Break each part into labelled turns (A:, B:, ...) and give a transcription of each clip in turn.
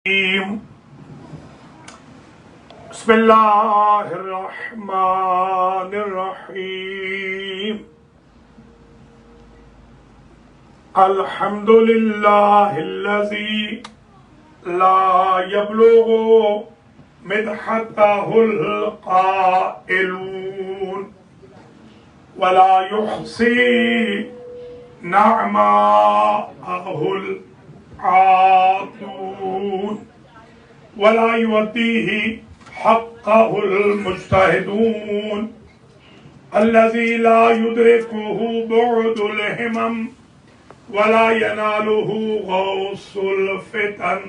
A: بسم اللہ الرحمن الرحیم الحمد للہ الذی لا یبلغ مدحتہ القائلون ولا یحصی نعماءہ العاطون ولا يؤتيه حقه المجتهدون الذي لا يدركه بعد الهمم ولا يناله غوص الفتن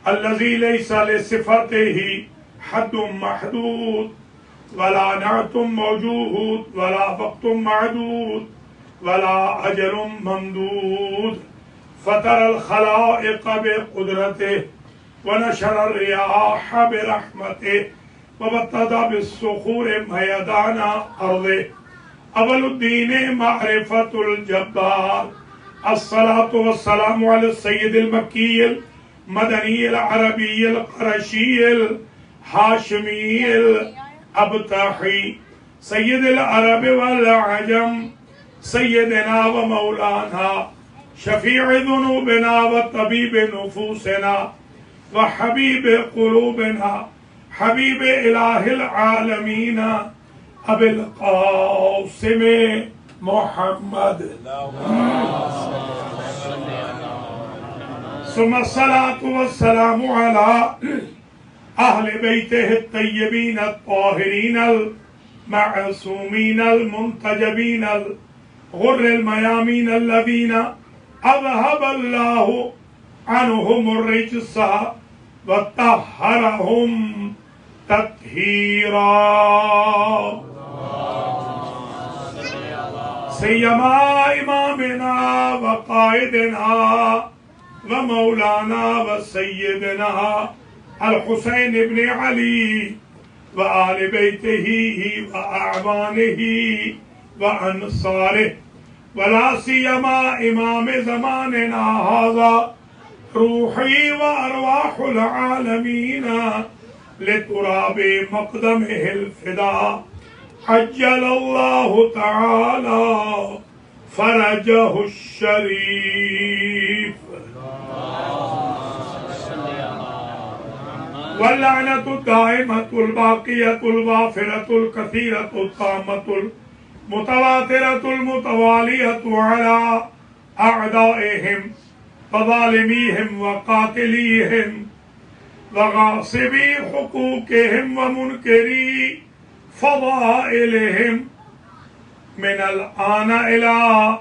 A: الذي ليس لصفته حد محدود ولا نعت موجود ولا وقت معدود ولا أجل ممدود فطر الخلائق بقدرته ونشر الرياح برحمته وبطد بالصخور ميدان أرضه أول الدين معرفة الجبار الصلاة والسلام على السيد المكي المدني العربي القرشي الهاشمي الأبطحي سيد العرب والعجم سيدنا ومولانا شفيع ذنوبنا وطبيب نفوسنا وحبيب قلوبنا حبيب إله العالمين أبي القاسم محمد ثم الصلاة والسلام على أهل بيته الطيبين الطاهرين المعصومين المنتجبين الغر الميامين الذين أذهب الله عنهم الرجس وطهرهم تطهيرا سيما إمامنا وقائدنا ومولانا وسيدنا الحسين بن علي وآل بيته وأعوانه وأنصاره ولا سيما إمام زماننا هذا روحي وأرواح العالمين لتراب مقدمه الفداء عجل الله تعالى فرجه الشريف واللعنة الدائمة الباقية الوافرة الكثيرة الطامة المتواترة المتوالية على أعدائهم وظالميهم وقاتليهم وغاصبي حقوقهم ومنكري فضائلهم من الآن إلى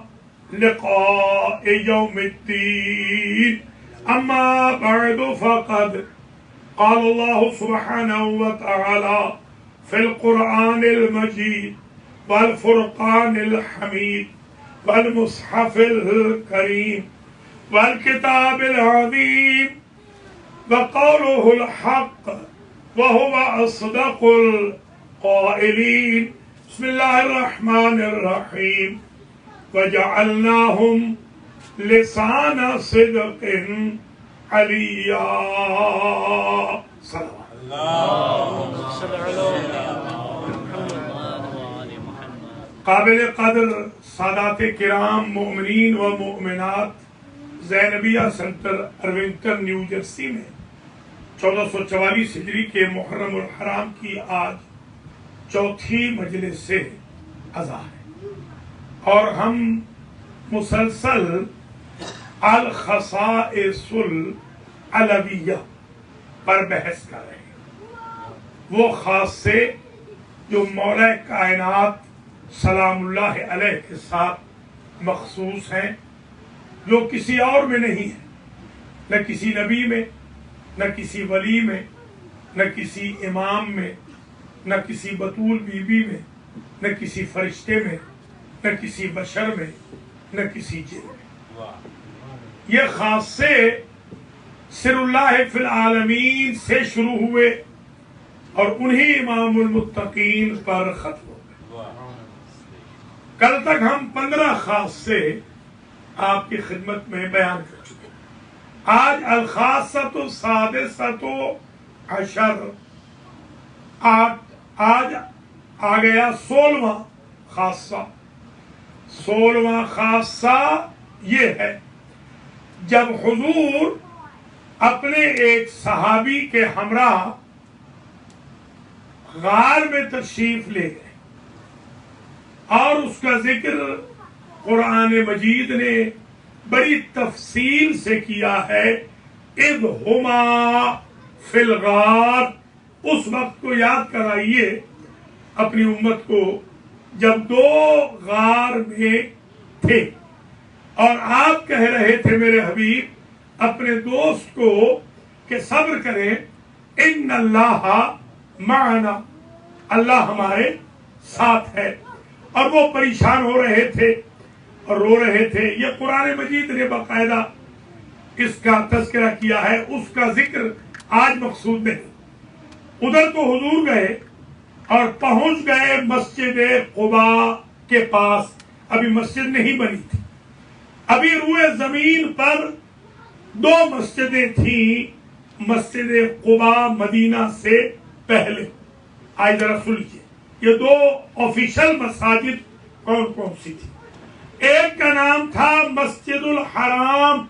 A: لقاء يوم الدين أما بعد فقد قال الله سبحانه وتعالى في القرآن المجيد والفرقان الحميد والمصحف الكريم والكتاب العظيم وقوله الحق وهو أصدق القائلين بسم الله الرحمن الرحيم وجعلناهم لسان صدق عليا صلوات اللهم صل على قابل قدر سادات کرام مومنین و مومنات زینبیہ سینٹر ارونگٹن نیو جرسی میں 1444 ہجری کے محرم الحرام کی آج چوتھی مجلس سے عزا ہے اور ہم مسلسل الخصائص العلویہ پر بحث کر رہے ہیں، وہ خاصے جو مولا کائنات سلام اللہ علیہ کے ساتھ مخصوص ہیں، جو کسی اور میں نہیں ہے، نہ کسی نبی میں، نہ کسی ولی میں، نہ کسی امام میں، نہ کسی بطول بی بی میں، نہ کسی فرشتے میں، نہ کسی بشر میں، نہ کسی جن میں۔ یہ خاصے سر اللہ فی العالمین سے شروع ہوئے اور انہی امام المتقین پر ختم ہو گئے۔ کل تک ہم 15 خاصے آپ کی خدمت میں بیان کر چکے ہیں۔ آج الخاصۃ السادسۃ عشر، آج آ گیا 16واں خاصہ۔ 16واں خاصہ یہ ہے جب حضور اپنے ایک صحابی کے ہمراہ غار میں تشریف لے گئے، اور اس کا ذکر قرآن مجید نے بڑی تفصیل سے کیا ہے۔ اذ ہما فی الغار، اس وقت کو یاد کرائیے اپنی امت کو جب دو غار میں تھے، اور آپ کہہ رہے تھے میرے حبیب اپنے دوست کو کہ صبر کریں، ان اللہ معنا، اللہ ہمارے ساتھ ہے، اور وہ پریشان ہو رہے تھے اور رو رہے تھے۔ یہ قرآن مجید نے باقاعدہ اس کا تذکرہ کیا ہے، اس کا ذکر آج مقصود نہیں۔ ادھر تو حضور گئے اور پہنچ گئے مسجد قباء کے پاس، ابھی مسجد نہیں بنی تھی، ابھی روئے زمین پر دو مسجدیں تھیں، مسجد قباء مدینہ سے پہلے۔ آج ذرا سن لیجیے یہ دو آفیشل مساجد کون کون سی تھی۔ ایک کا نام تھا مسجد الحرام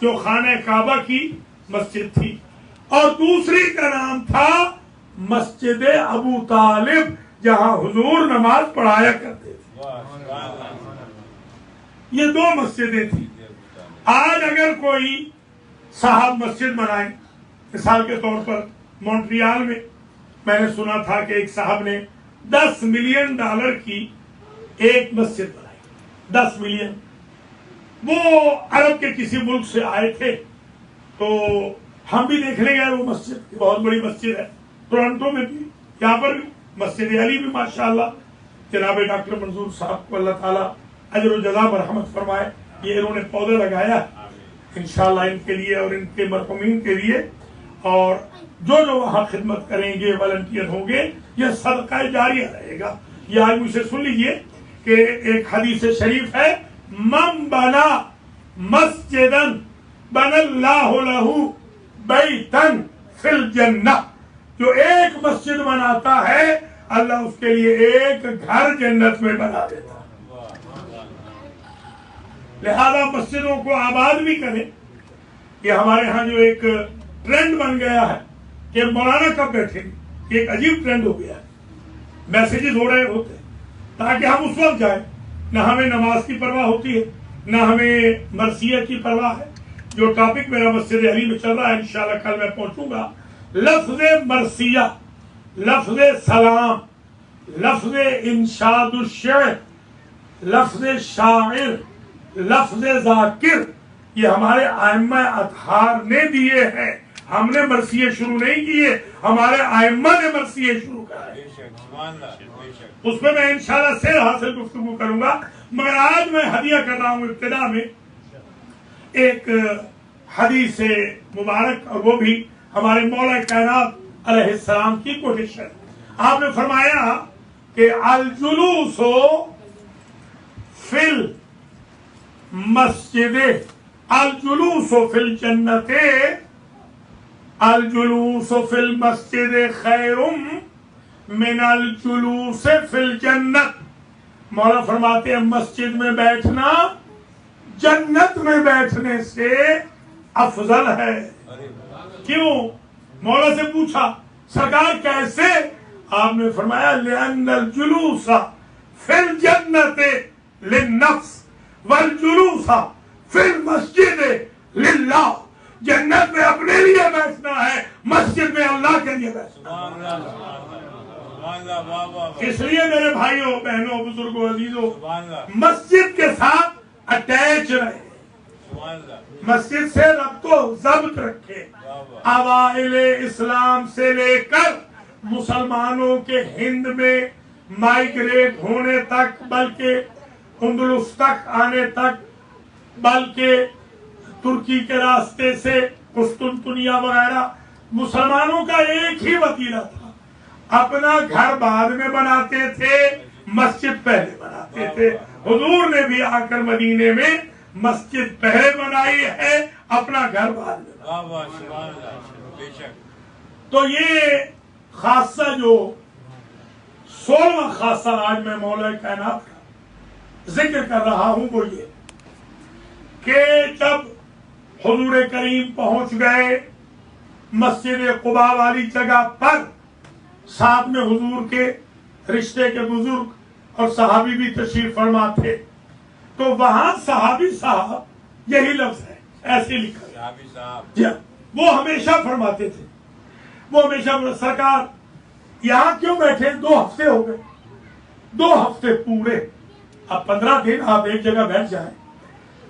A: جو خانہ کعبہ کی مسجد تھی، اور دوسری کا نام تھا مسجد ابو طالب جہاں حضور نماز پڑھایا کرتے تھے۔ یہ دو مسجدیں تھیں۔ آج اگر کوئی صاحب مسجد بنائے، مثال کے طور پر مونٹریال میں نے سنا تھا کہ ایک صاحب نے $10 ملین کی ایک مسجد بنائی، 10 ملین۔ وہ عرب کے کسی ملک سے آئے تھے، تو ہم بھی دیکھنے گئے وہ مسجد، بہت بڑی مسجد ہے ٹورنٹو میں بھی، یہاں پر بھی مسجد علی بھی ماشاءاللہ۔ جناب ڈاکٹر منظور صاحب کو اللہ تعالیٰ اجر و جزا مرحمت فرمائے، یہ انہوں نے پودے لگایا انشاءاللہ ان کے لیے اور ان کے مرحومین کے لیے، اور جو وہاں خدمت کریں گے، والنٹیئر ہوں گے، یہ صدقہ جاریہ رہے گا۔ یہ آج مجھ سے سن لیجئے کہ ایک حدیث شریف ہے، من بنا مسجدا بن اللہ لہ بیتا فی الجنہ، جو ایک مسجد بناتا ہے اللہ اس کے لیے ایک گھر جنت میں بنا دیتا ہے۔ لہذا مسجدوں کو آباد بھی کریں۔ یہ ہمارے ہاں جو ایک ٹرینڈ بن گیا ہے کہ مولانا کب بیٹھیں گے، یہ ایک عجیب ٹرینڈ ہو گیا ہے، میسیجز ہو رہے ہوتے ہیں تاکہ ہم اس وقت جائیں، نہ ہمیں نماز کی پرواہ ہوتی ہے، نہ ہمیں مرثیہ کی پرواہ ہے۔ جو ٹاپک میرا مسجد علی میں چل رہا ہے انشاءاللہ کل میں پہنچوں گا، لفظ مرثیہ، لفظ سلام، لفظ انشاد الشعر، لفظ شاعر، لفظ ذاکر، یہ ہمارے ائمہ اطہار نے دیے ہیں۔ ہم نے مرثیے شروع نہیں کیے، ہمارے ائمہ نے مرثیے شروع کرائے۔ اس پہ میں انشاءاللہ سیر حاصل گفتگو کروں گا، مگر آج میں ہدیہ کر رہا ہوں ابتدا میں ایک حدیث مبارک، اور وہ بھی ہمارے مولا کائنات علیہ السلام کی کوٹیشن۔ آپ نے فرمایا کہ الجلوس فی المسجد، الجلوس فی الجنت، الجلوس فی المسجد خیر من الجلوس فی الجنت۔ مولا فرماتے ہیں مسجد میں بیٹھنا جنت میں بیٹھنے سے افضل ہے۔ کیوں؟ مولا سے پوچھا سرکار کیسے؟ آپ نے فرمایا لأن الجلوس فی الجنت للنفس والجلوس فی المسجد للہ۔ جنت میں اپنے لیے بیٹھنا ہے، مسجد میں اللہ کے لیے بیٹھنا ہے۔ اس لیے میرے بھائیوں، بہنوں، بزرگوں، عزیزوں، مسجد کے ساتھ اٹیچ رہے، مسجد سے ربط و ضبط رکھے۔ اوائل اسلام سے لے کر مسلمانوں کے ہند میں مائیگریٹ ہونے تک، بلکہ اندلس تک آنے تک، بلکہ ترکی کے راستے سے قسطنطنیہ وغیرہ، مسلمانوں کا ایک ہی وتیرہ تھا، اپنا گھر بعد میں بناتے تھے، مسجد پہلے بناتے تھے۔ حضور نے بھی آ کر مدینے میں مسجد پہلے بنائی ہے، اپنا گھر بعد میں۔ تو یہ خاصہ جو 16واں خاصہ آج میں مولا کائنات کا ذکر کر رہا ہوں وہ یہ کہ جب حضور کریم پہنچ گئے مسجد قباء والی جگہ پر، ساتھ میں حضور کے رشتے کے بزرگ اور صحابی بھی تشریف فرما تھے، تو وہاں صحابی صاحب یہی لفظ ہے، ایسے لکھا ہے جی ہاں، وہ ہمیشہ فرماتے تھے، وہ ہمیشہ سرکار یہاں کیوں بیٹھے؟ 2 ہفتے ہو گئے، 2 ہفتے پورے، اب 15 دن آپ ایک جگہ بیٹھ جائیں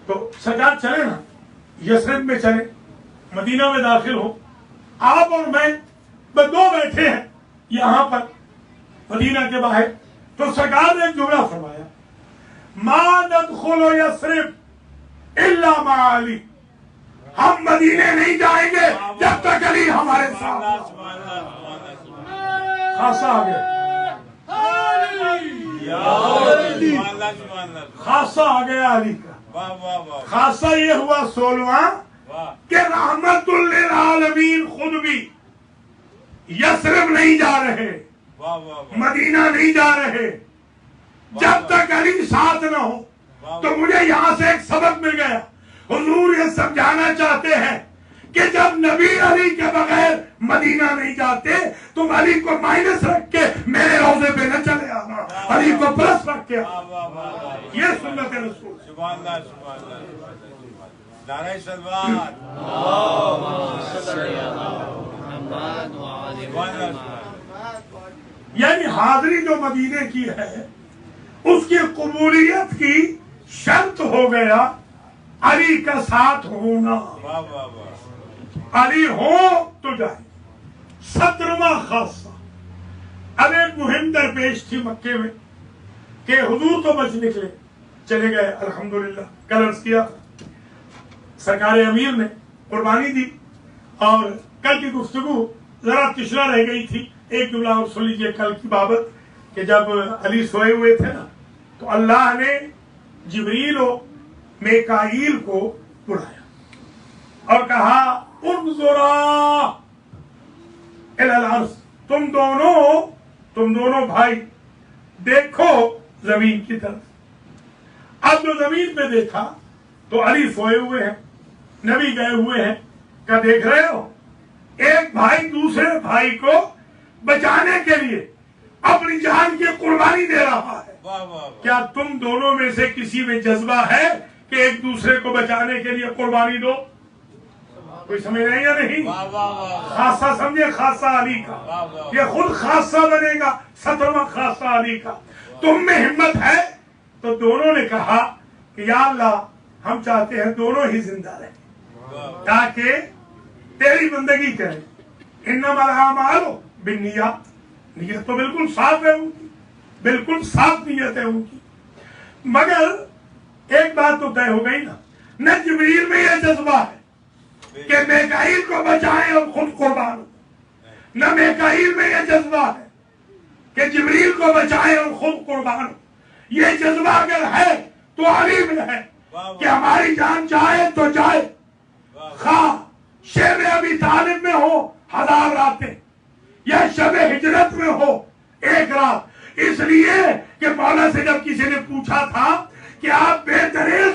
A: تو سرکار چلے نا، یثرب میں چلے، مدینہ میں داخل ہو، آپ اور میں بس 2 بیٹھے ہیں یہاں پر مدینہ کے باہر، تو سرکار نے ایک جملہ فرمایا، ما ندخل یثرب الا مع علی، ہم مدینے نہیں جائیں گے جب تک علی ہمارے ساتھ۔ خاصہ آ گیا، خاصہ آ گیا علی کا۔ خاصہ یہ ہوا 16واں کہ رحمت للعالمین خود بھی یثرب نہیں جا رہے، مدینہ نہیں جا رہے جب تک علی ساتھ نہ ہو۔ تو مجھے یہاں سے ایک سبق مل گیا، حضور یہ سمجھانا چاہتے ہیں کہ جب نبی علی کے بغیر مدینہ نہیں جاتے، تم علی کو مائنس رکھ کے میرے روضے پہ نہ چلے آنا، علی کو پلس رکھ کے آنا۔ یہ سنت رسول۔
B: سبحان اللہ، سبحان اللہ، نعرہ صلوات۔
A: یعنی حاضری جو مدینے کی ہے اس کی قبولیت کی شرط ہو گیا علی کا ساتھ ہونا، علی ہو تو جائے۔ 17واں خاصہ، اب ایک مہم درپیش تھی مکے میں کہ حضور تو بچ نکلے، چلے گئے الحمدللہ، کل عرض کیا سرکار امیر نے قربانی دی، اور کل کی گفتگو ذرا تشنا رہ گئی تھی، ایک جملہ اور سن لیجیے کل کی بابت کہ جب علی سوئے ہوئے تھے نا تو اللہ نے جبریل و میکائیل کو بلایا اور کہا انظرا الی الارض، تم دونوں بھائی دیکھو زمین کی طرف۔ اب جو زمین پہ دیکھا تو علی سوئے ہوئے ہیں، نبی گئے ہوئے ہیں، کیا دیکھ رہے ہو؟ ایک بھائی دوسرے بھائی کو بچانے کے لیے اپنی جان کی قربانی دے رہا ہے۔ کیا تم دونوں میں سے کسی میں جذبہ ہے کہ ایک دوسرے کو بچانے کے لیے قربانی دو؟ کوئی سمجھ رہے یا نہیں؟ خاصہ سمجھے، خاصہ علی کا، یہ خود خاصہ بنے گا 17واں خاصہ علی کا۔ تم میں ہمت ہے؟ تو دونوں نے کہا کہ یا اللہ ہم چاہتے ہیں دونوں ہی زندہ رہیں تاکہ تیری بندگی کریں۔ انما الاعمال بالنیات، نیت تو بالکل صاف ہے ان کی، بالکل صاف نیت ہے ان کی، مگر ایک بات تو طے ہو گئی نا، نہ جبریل میں یہ جذبہ ہے کہ میکائیل کو بچائیں اور خود قربان ہو، نہ میکائیل میں یہ جذبہ ہے کہ جبریل کو بچائیں اور خود قربان ہو۔ یہ جذبہ اگر ہے تو علی میں ہے کہ ہماری جان جائے تو جائے، خواہ شب ابی طالب میں ہو 1000 راتیں یا شب ہجرت میں ہو 1 رات۔ اس لیے کہ مولا سے جب کسی نے پوچھا تھا کہ آپ بے دریغ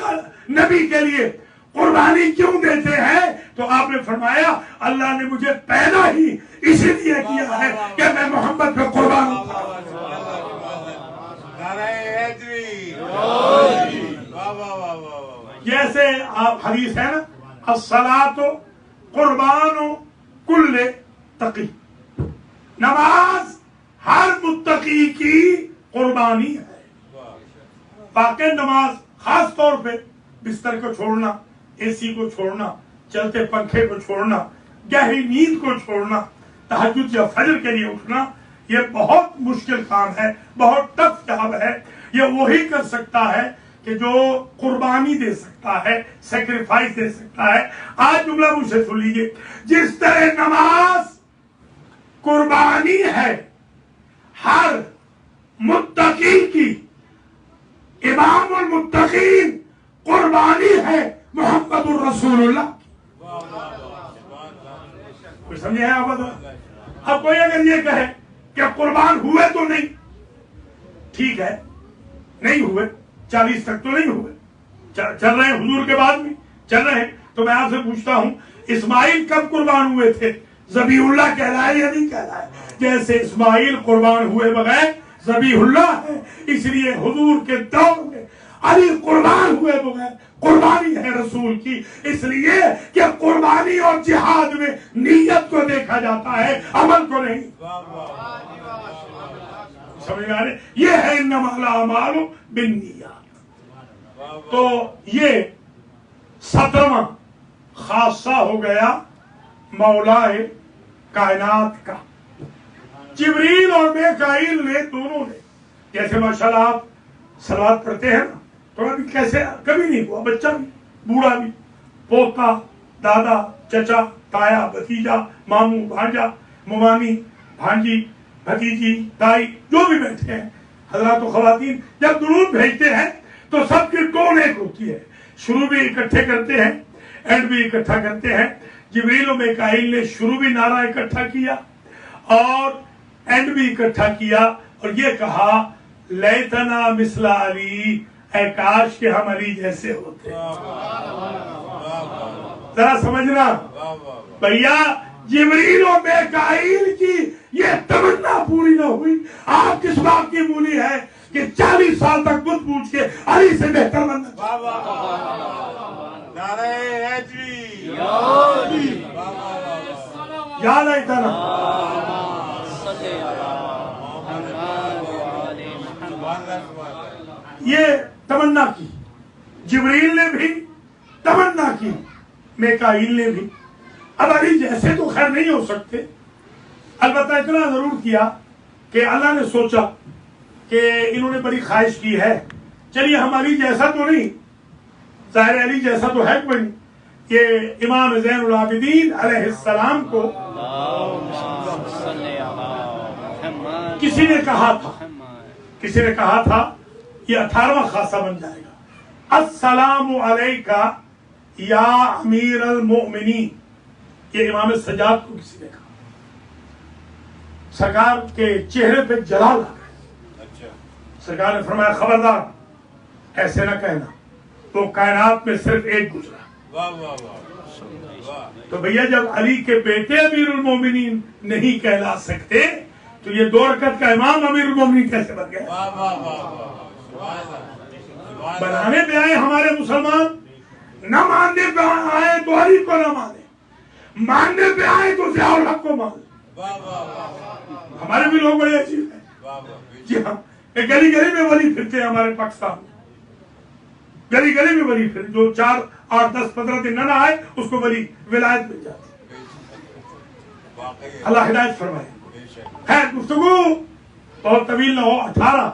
A: نبی کے لیے قربانی کیوں دیتے ہیں، تو آپ نے فرمایا اللہ نے مجھے پیدا ہی اسی لیے کیا ہے کہ میں محمد پہ قربان ہوں۔ جیسے آپ حدیث ہے نا، الصلاۃ قربان کل تقی، نماز ہر متقی کی قربانی ہے۔ واقعی نماز خاص طور پہ بستر کو چھوڑنا، اے سی کو چھوڑنا، چلتے پنکھے کو چھوڑنا، گہری نیند کو چھوڑنا، تہجد یا فجر کے لیے اٹھنا، یہ بہت مشکل کام ہے، بہت ٹف جاب ہے۔ یہ وہی کر سکتا ہے کہ جو قربانی دے سکتا ہے، سیکریفائس دے سکتا ہے۔ آج جملہ مجھ سے سن لیجیے، جس طرح نماز قربانی ہے ہر متقی کی، امام المتقین قربانی ہے محمد الرسول اللہ. کوئی سمجھے آپ بتا. اب کوئی اگر یہ کہے کہ قربان ہوئے تو نہیں، ٹھیک ہے نہیں ہوئے، 40 تک تو نہیں ہوئے، چل رہے ہیں حضور کے بعد بھی چل رہے ہیں، تو میں آپ سے پوچھتا ہوں اسماعیل کب قربان ہوئے تھے؟ ذبیح اللہ کہلائے یا نہیں کہلائے؟ جیسے اسماعیل قربان ہوئے بغیر ذبیح اللہ ہے، اس لیے حضور کے دور میں علی قربان ہوئے بغیر قربانی ہے رسول کی، اس لیے کہ قربانی اور جہاد میں نیت کو دیکھا جاتا ہے، عمل کو نہیں. سمجھ میں آ رہے؟ یہ ہے انما الاعمال بالنیات. تو یہ 17واں خاصہ ہو گیا مولا کائنات کا. جبریل اور میکائیل نے دونوں نے، جیسے ماشاءاللہ آپ صلوات پڑھتے ہیں نا، تو ابھی کیسے کبھی نہیں ہوا، بچہ بھی بوڑھا بھی، پوتا دادا چچا تایا بھتیجا ماموں بھانجا ممانی بھانجی بھتیجی تائی جو بھی بیٹھے ہیں حضرات و خواتین، جب درود بھیجتے ہیں تو سب کی ٹون ایک ہوتی ہے، شروع بھی اکٹھے کرتے ہیں اینڈ بھی اکٹھا کرتے ہیں. جبریل و میکائیل نے شروع بھی نعرہ اکٹھا کیا اور اینڈ بھی اکٹھا کیا اور یہ کہا لیتنا مثل علی، اے کاش کہ ہم علی جیسے ہوتے. ذرا سمجھنا بھیا، جبریل و میکائیل کی یہ تمنا پوری نہ ہوئی. آپ کس بات کی بولی ہے کہ 40 سال تک بت پوچھ کے علی سے بہتر بننا. یا لیتنا. یہ تمنا کی، جبریل نے بھی تمنا کی، میکائیل نے بھی. اب علی جیسے تو خیر نہیں ہو سکتے، البتہ اتنا ضرور کیا کہ اللہ نے سوچا کہ انہوں نے بڑی خواہش کی ہے، چلیے ہم علی جیسا تو نہیں، ظاہر علی جیسا تو ہے کوئی نہیں. یہ امام زین العابدین علیہ السلام کو کسی نے کہا تھا یہ 18واں خاصہ بن جائے گا، السلام علیکہ یا امیر المؤمنین. یہ امام سجاد کو کسی نے کہا، سرکار کے چہرے پہ جلال آ گئے. سرکار نے فرمایا خبردار ایسے نہ کہنا، تو کائنات میں صرف ایک گزرا. تو بھیا جب علی کے بیٹے امیر المومنین نہیں کہلا سکتے تو یہ 2 رکعت کا امام امیر المومنین کیسے بن گیا؟ بنانے پہ آئے ہمارے مسلمان، نہ ماننے پہ آئے تو علی کو نہ مانے، ماننے پہ آئے تو ضیاء الحق کو مانے. ہمارے بھی لوگ بڑے عجیب ہیں. جی ہاں، گلی گلی میں ولی پھرتے ہیں ہمارے پاکستان میں، گلی گلی میں ولی پھر جو 4 8 10 15 دن نہ آئے اس کو ولی ولایت مل جاتی. اللہ ہدایت فرمائے. خیر گفتگو بہت طویل نہ ہو. 18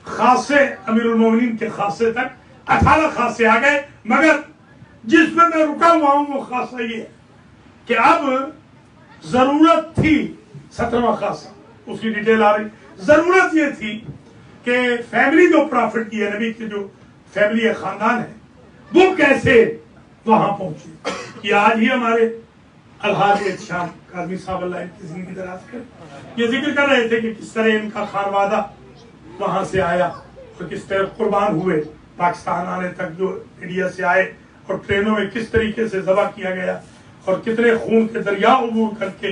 A: خاصے امیر المومنین کے خاصے تک 18 خاصے آ گئے، مگر جس پہ میں رکا ہوا ہوں وہ خاصہ یہ ہے کہ اب ضرورت تھی 17واں خاصہ، اس کی ڈیٹیل آ رہی. ضرورت یہ تھی کہ فیملی جو پرافٹ کی ہے، نبی کی جو فیملی خاندان ہے، وہ کیسے وہاں پہنچے. یہ آج ہی ہمارے الحاج احتشام کاظمی صاحب اللہ ان کی زندگی دراز کر یہ ذکر کر رہے تھے کہ کس طرح ان کا خانوادہ وہاں سے آیا اور کس طرح قربان ہوئے پاکستان آنے تک، جو انڈیا سے آئے اور ٹرینوں میں کس طریقے سے ذبح کیا گیا اور کتنے خون کے دریا عبور کر کے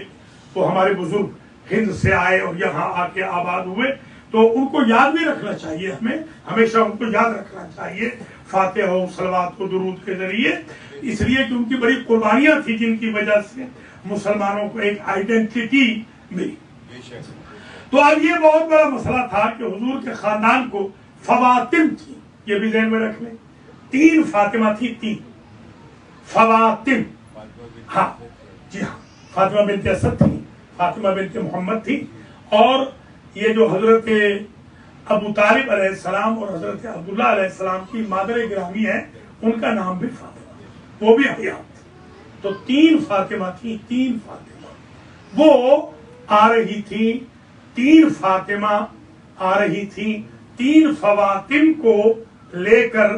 A: وہ ہمارے بزرگ ہند سے آئے اور یہاں آ کے آباد ہوئے. تو ان کو یاد بھی رکھنا چاہیے، ہمیں ہمیشہ ان کو یاد رکھنا چاہیے فاتحہ و صلوات و درود کے ذریعے، اس لیے کہ ان کی بڑی قربانیاں تھیں جن کی وجہ سے مسلمانوں کو ایک آئیڈینٹی ملی. تو اب یہ بہت بڑا مسئلہ تھا کہ حضور کے خاندان کو فواتم تھی، یہ بھی ذہن میں رکھ لیں. 3 فاطمہ تھی، 3 فواتم. ہاں جی ہاں، فاطمہ بنت اسد تھی، فاطمہ بنت محمد تھی، اور یہ جو حضرت ابو طالب علیہ السلام اور حضرت عبداللہ علیہ السلام کی مادر گرامی ہے، ان کا نام بھی فاطمہ، وہ بھی حیات. تو 3 فاطمہ تھی، 3 فاطمہ وہ آ رہی تھی، 3 فاطمہ آ رہی تھی. 3 فواتم کو لے کر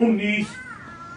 A: 19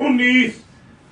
A: 19।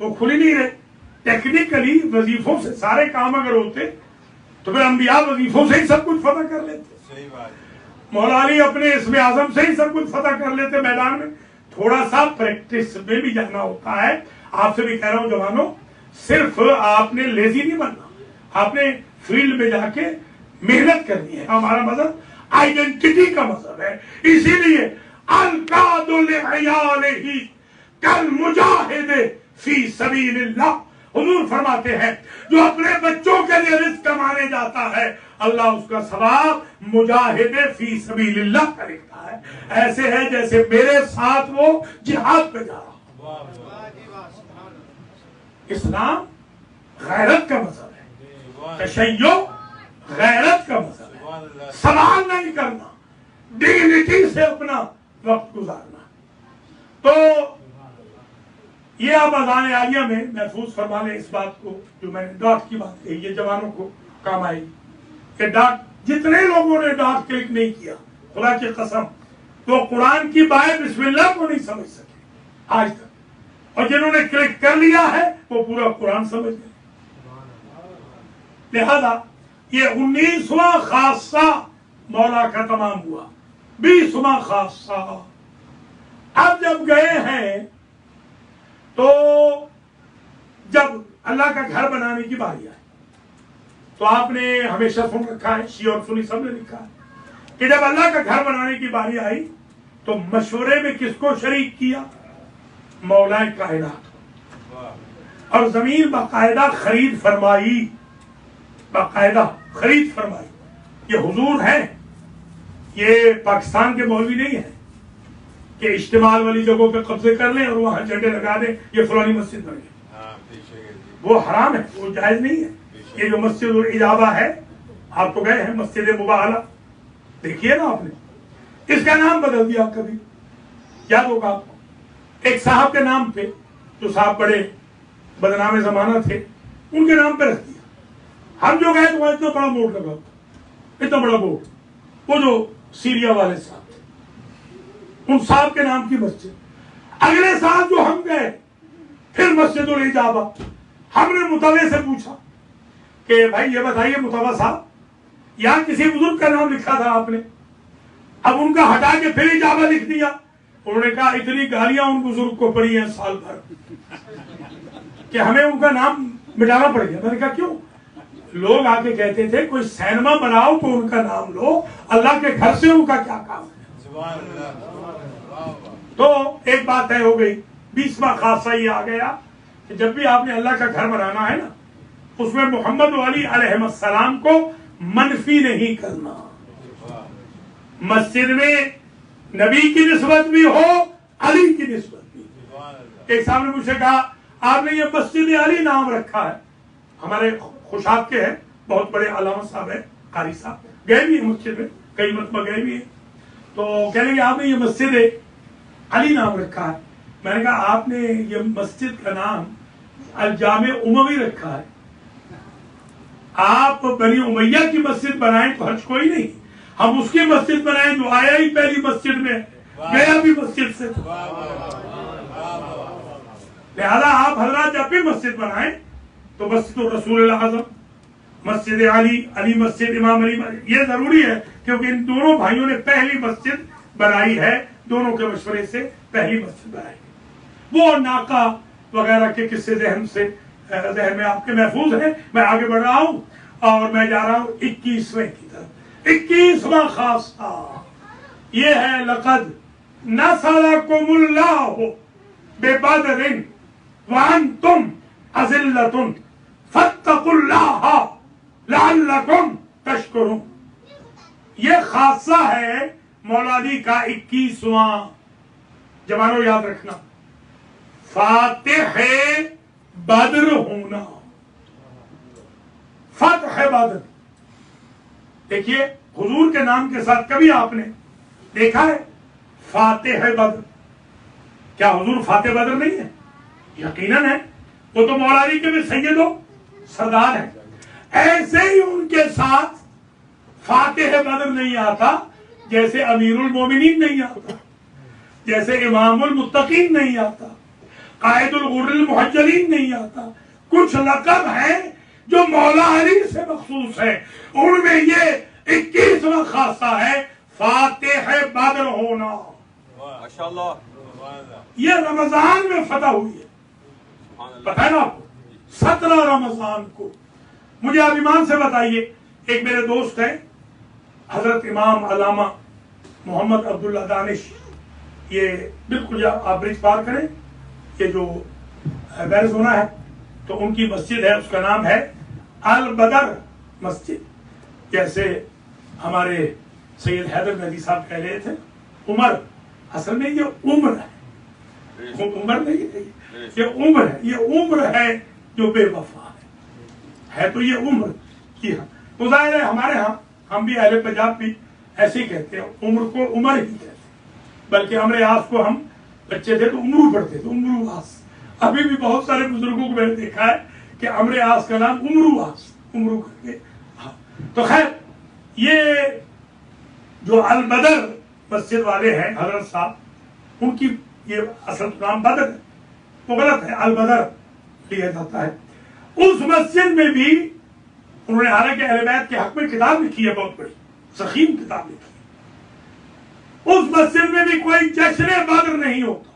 A: وہ کھل ہی نہیں رہے. ٹیکنیکلی وظیفوں سے سارے کام اگر ہوتے تو پھر انبیاء وظیفوں سے ہی سب کچھ فتح کر لیتے.
B: صحیح بات.
A: مولا علی اپنے اسم اعظم سے ہی سب کچھ فتح کر لیتے میدان میں. تھوڑا سا پریکٹس میں بھی جانا ہوتا ہے. آپ سے بھی کہہ رہا ہوں جوانوں, صرف آپ نے لیزی نہیں بننا, آپ نے فیلڈ میں جا کے محنت کرنی ہے. ہمارا مذہب آئیڈینٹی کا مذہب ہے, اسی لیے القاد لعیالہ کالمجاہد فی سبیل اللہ. حضور فرماتے ہیں جو اپنے بچوں کے لیے رزق کمانے جاتا ہے اللہ اس کا ثواب مجاہد فی سبیل اللہ کا لکھتا ہے. ایسے ہے جیسے میرے ساتھ وہ جہاد پہ جا رہا. اسلام غیرت کا مذہب ہے, تشیع غیرت کا مذہب ہے. سوال نہیں کرنا, ڈگنیٹی سے اپنا وقت گزارنا. تو یہ آپ اذان عالیہ میں محفوظ فرما لیں اس بات کو جو میں نے ڈاٹ کی بات کہی, یہ جوانوں کو کام آئے گی کہ ڈاٹ جتنے لوگوں نے ڈاٹ کلک نہیں کیا خدا کی قسم وہ قرآن کی بائے بسم اللہ کو نہیں سمجھ سکے آج تک, اور جنہوں نے کلک کر لیا ہے وہ پورا قرآن سمجھ گئے. لہذا یہ 19واں خاصہ مولا کا تمام ہوا, 20واں خاصہ. اب جب گئے ہیں تو جب اللہ کا گھر بنانے کی باری آئی تو آپ نے ہمیشہ سن رکھا ہے, شیعہ اور سنی سب نے لکھا ہے کہ جب اللہ کا گھر بنانے کی باری آئی تو مشورے میں کس کو شریک کیا؟ مولا کائنات. اور زمین باقاعدہ خرید فرمائی, باقاعدہ خرید فرمائی. یہ حضور ہیں, یہ پاکستان کے مولوی نہیں ہیں کہ اجتماع والی جگہوں پہ قبضے کر لیں اور وہاں جھنڈے لگا دیں یہ فلانی مسجد بن گئی. وہ حرام ہے, وہ جائز نہیں ہے. یہ جو مسجد الاجابہ ہے, آپ تو گئے ہیں مسجد مباہلہ, دیکھیے نا آپ نے, اس کا نام بدل دیا کبھی, یاد ہوگا آپ کو. ایک صاحب کے نام پہ, جو صاحب بڑے بدنام زمانہ تھے, ان کے نام پہ رکھ دیا. ہم جو گئے تو وہاں اتنا بڑا بورڈ لگا تھا, اتنا بڑا بورڈ, وہ جو سیریا والے صاحب تھے ان صاحب کے نام کی مسجد. اگلے سال جو ہم گئے پھر مسجد الاجابہ, ہم نے مطوع سے پوچھا کہ بھائی یہ بتائیے مطوع صاحب یہاں کسی بزرگ کا نام لکھا تھا آپ نے, اب ان کا ہٹا کے پھر اجابہ لکھ دیا. انہوں نے کہا اتنی گالیاں ان بزرگ کو پڑی ہیں سال بھر کہ ہمیں ان کا نام مٹانا پڑ گیا. میں نے کہا کیوں؟ لوگ آ کے کہتے تھے کوئی سینما بناؤ تو ان کا نام لو, اللہ کے گھر سے ان کا کیا کام ہے. تو ایک بات طے ہو گئی. 20واں خاصہ یہ آ گیا کہ جب بھی آپ نے اللہ کا گھر بنانا ہے نا, اس میں محمد علی علیہ السلام کو منفی نہیں کرنا. مسجد میں نبی کی نسبت بھی ہو, علی کی نسبت بھی. ایک صاحب نے مجھ سے کہا آپ نے یہ مسجد علی نام رکھا ہے, ہمارے خوشاب کے ہیں, بہت بڑے علامہ صاحب ہیں, قاری صاحب, گئے بھی ہیں مسجد میں, کئی مرتبہ گئے بھی ہیں. تو کہنے لگے آپ نے یہ مسجد علی نام رکھا ہے. میں نے کہا آپ نے یہ مسجد کا نام الجامع اموی رکھا ہے. آپ بنی امیہ کی مسجد بنائیں تو حرج کوئی نہیں, ہم اس کی مسجد بنائیں جو آیا ہی پہلی مسجد میں, گیا بھی مسجد سے. لہذا آپ حضرات جب بھی مسجد بنائیں تو مسجد رسول اللہ اعظم, مسجد علی, علی مسجد, امام علی, یہ ضروری ہے کیونکہ ان دونوں بھائیوں نے پہلی مسجد بنائی ہے, دونوں کے مشورے سے پہلی مسجد بنائی. وہ ناکا وغیرہ کے قصے ذہن میں آپ کے محفوظ ہیں. میں آگے بڑھ رہا ہوں اور میں جا رہا ہوں 21ویں کی طرف. 21واں خاصہ یہ ہے لقد نصرکم اللہ ببدر وانتم اذلۃ فاتقوا اللہ لعلکم تشکرون. یہ خاصہ ہے مولا علی کا 21واں. جوانوں یاد رکھنا, فاتح بدر ہونا, فتح بدر. دیکھیے حضور کے نام کے ساتھ کبھی آپ نے دیکھا ہے فاتح بدر؟ کیا حضور فاتح بدر نہیں ہے؟ یقیناً ہے, وہ تو مولا علی کے بھی سید و سردار ہیں. ایسے ہی ان کے ساتھ فاتح بدر نہیں آتا جیسے امیر المومنین نہیں آتا, جیسے امام المتقین نہیں آتا. قائد الغر المحجلین نہیں آتا. کچھ لقب ہیں جو مولا علی سے مخصوص ہیں، ان میں یہ 21واں خاصہ ہے فاتح بدر ہونا.
B: ماشاءاللہ.
A: یہ رمضان میں فتح ہوئی ہے، پتہ ہے نا آپ کو، 17 رمضان کو. مجھے آپ ایمان سے بتائیے، ایک میرے دوست ہیں حضرت امام علامہ محمد عبداللہ دانش، یہ بالکل آپ برج پار کریں، یہ جو بیرزونا ہے تو ان کی مسجد ہے، اس کا نام ہے البدر مسجد. جیسے ہمارے سید حیدر ندی صاحب کہہ رہے تھے عمر، اصل میں یہ عمر ہے، عمر نہیں ہے، یہ عمر ہے، یہ عمر ہے جو بے وفا ہے تو یہ عمر کی. تو ظاہر ہے ہمارے ہاں ہم بھی اہل پنجاب بھی ایسے ہی کہتے ہیں، عمر کو عمر ہی کہتے ہیں، بلکہ امر آس کو ہم بچے تھے تو عمرو پڑھتے تھے، عمرو آس. ابھی بھی بہت سارے بزرگوں کو میں نے دیکھا ہے کہ امر آس کا نام عمرو آس، عمرو کر کے. تو خیر یہ جو البدر مسجد والے ہیں حضرت صاحب، ان کی یہ اصل نام بدر ہے، وہ غلط ہے، البدر لیا جاتا ہے. اس مسجد میں بھی انہوں نے حالانکہ اہل بیت کے حق میں کتاب لکھی ہے، بہت بڑی ضخیم کتاب لکھی ہے. اس مسجد میں بھی کوئی جشن بدر نہیں ہوتا.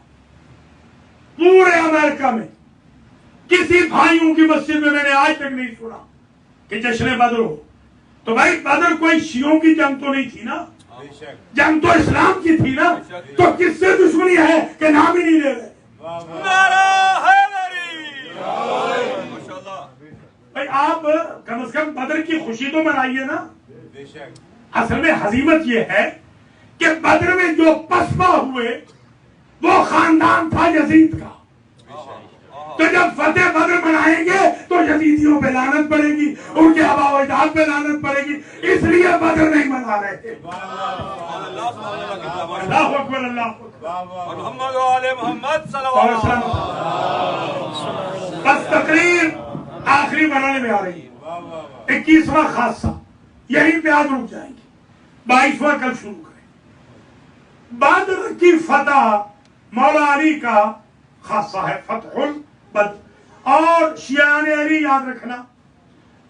A: پورے امریکہ میں کسی بھائیوں کی مسجد میں نے آج تک نہیں سنا کہ جشن بدر ہو. تو بھائی بدر کوئی شیعوں کی جنگ تو نہیں تھی نا، جنگ تو اسلام کی تھی نا، تو کس سے دشمنی ہے کہ نام ہی نہیں لے رہے. بھائی آپ کم از کم بدر کی خوشی تو منائیے نا. اصل میں ہزیمت یہ ہے کہ بدر میں جو پسپا ہوئے وہ خاندان تھا یزید کا. تو جب فتح بدر منائیں گے تو یزیدیوں پہ لعنت پڑے گی، ان کے آبا و اجداد پہ لعنت پڑے گی، اس لیے بدر نہیں منا رہے تھے. اللہ اکبر، اللہ اکبر،
B: محمد و آل محمد صلی اللہ علیہ وسلم.
A: بس تقریر آخری مرحلے میں آ رہی ہے. 21واں خاصہ یہیں پہ آج رک جائیں گے، 22واں کل شروع کریں. بدر کی فتح مولا علی کا خاصہ ہے، فتح البدر. اور شیعان علی یاد رکھنا،